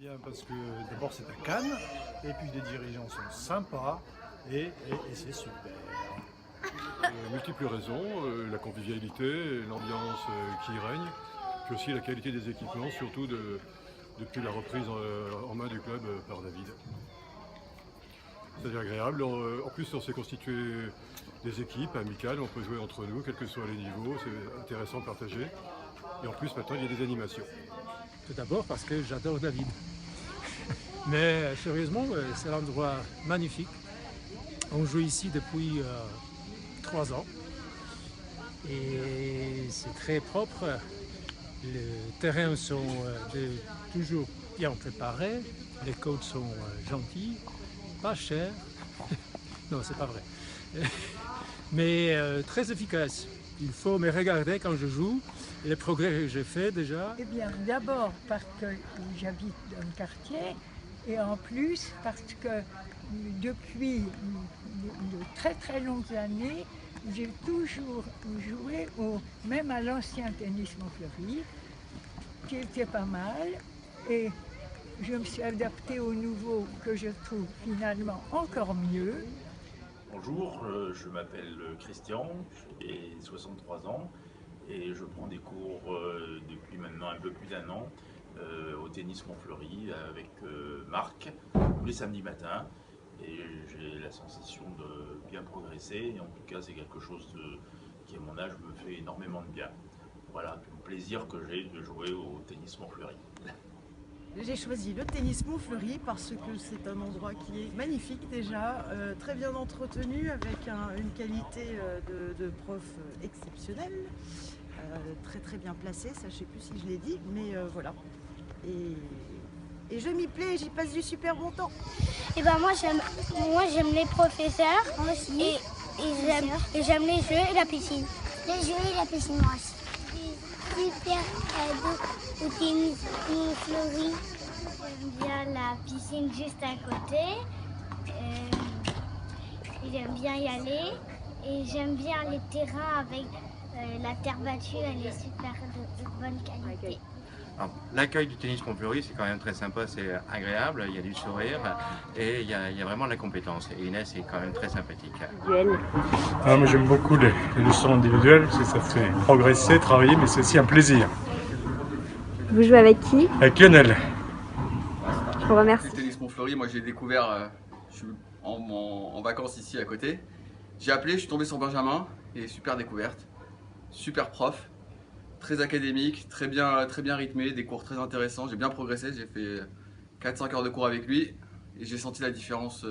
Bien, parce que d'abord c'est à Cannes, et puis les dirigeants sont sympas, et c'est super. Multiples raisons, la convivialité, l'ambiance qui y règne, puis aussi la qualité des équipements, surtout depuis la reprise en main du club par David. C'est agréable, en plus on s'est constitué des équipes amicales, on peut jouer entre nous, quels que soient les niveaux, c'est intéressant de partager. Et en plus maintenant il y a des animations. Tout d'abord parce que j'adore David. Mais sérieusement, c'est un endroit magnifique. On joue ici depuis 3 ans. Et c'est très propre. Les terrains sont toujours bien préparés. Les coachs sont gentils, pas chers. Non, c'est pas vrai. Mais très efficaces. Il faut me regarder quand je joue. Les progrès que j'ai faits déjà. Eh bien, d'abord parce que j'habite dans le quartier et en plus parce que depuis de très très longues années, j'ai toujours joué même à l'ancien tennis Montfleury, qui était pas mal, et je me suis adaptée au nouveau que je trouve finalement encore mieux. Bonjour, je m'appelle Christian, j'ai 63 ans et je prends des cours depuis maintenant un peu plus d'1 an au tennis Montfleury avec Marc tous les samedis matins, et j'ai la sensation de bien progresser, et en tout cas c'est quelque chose qui à mon âge me fait énormément de bien. Voilà, le plaisir que j'ai de jouer au tennis Montfleury. J'ai choisi le tennis Montfleury parce que c'est un endroit qui est magnifique déjà, très bien entretenu, avec une qualité de prof exceptionnelle, très très bien placé, ça je sais plus si je l'ai dit, mais voilà. Et je m'y plais, j'y passe du super bon temps. Et ben moi j'aime les professeurs et j'aime les jeux et la piscine. Les jeux et la piscine moi aussi. Super cadeau au tennis Montfleury. J'aime bien la piscine juste à côté. J'aime bien y aller. Et j'aime bien les terrains avec la terre battue, elle est super de bonne qualité. L'accueil du tennis Montfleury, c'est quand même très sympa, c'est agréable, il y a du sourire et il y a vraiment de la compétence. Et Inès est quand même très sympathique. Moi j'aime beaucoup les leçons individuelles, parce que ça fait progresser, travailler, mais c'est aussi un plaisir. Vous jouez avec qui? Avec Lionel. Je vous remercie. Le tennis Montfleury, moi j'ai découvert, je suis en vacances ici à côté. J'ai appelé, je suis tombé sur Benjamin, et super découverte, super prof. Très académique, très bien rythmé, des cours très intéressants, j'ai bien progressé, j'ai fait 4-5 heures de cours avec lui et j'ai senti la différence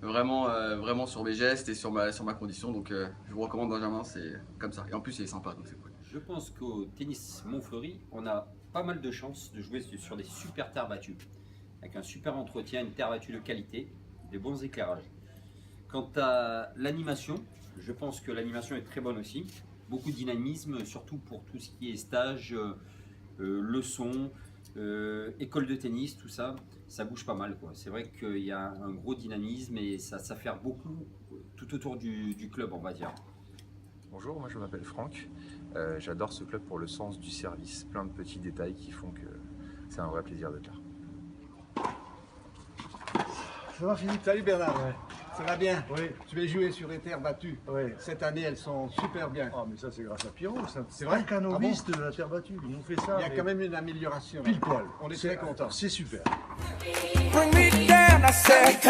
vraiment sur mes gestes et sur ma condition, donc je vous recommande Benjamin, c'est comme ça, et en plus il est sympa, donc c'est cool. Je pense qu'au tennis Montfleury, on a pas mal de chances de jouer sur des super terres battues, avec un super entretien, une terre battue de qualité, des bons éclairages. Quant à l'animation, je pense que l'animation est très bonne aussi. Beaucoup de dynamisme, surtout pour tout ce qui est stage, leçons, école de tennis, tout ça, ça bouge pas mal, quoi. C'est vrai qu'il y a un gros dynamisme et ça fait beaucoup tout autour du club, on va dire. Bonjour, moi je m'appelle Franck. J'adore ce club pour le sens du service, plein de petits détails qui font que c'est un vrai plaisir d'être là. Ça va Philippe? Salut Bernard. Ouais. Ça va bien? Oui. Tu vas jouer sur les terres battues. Oui. Cette année, elles sont super bien. Oh, mais ça c'est grâce à Pierrot, C'est vrai? un novice de la terre battue, ils nous fait ça. Il y a quand même une amélioration. Pile poil. On est très contents. C'est super. Bring me down, I said.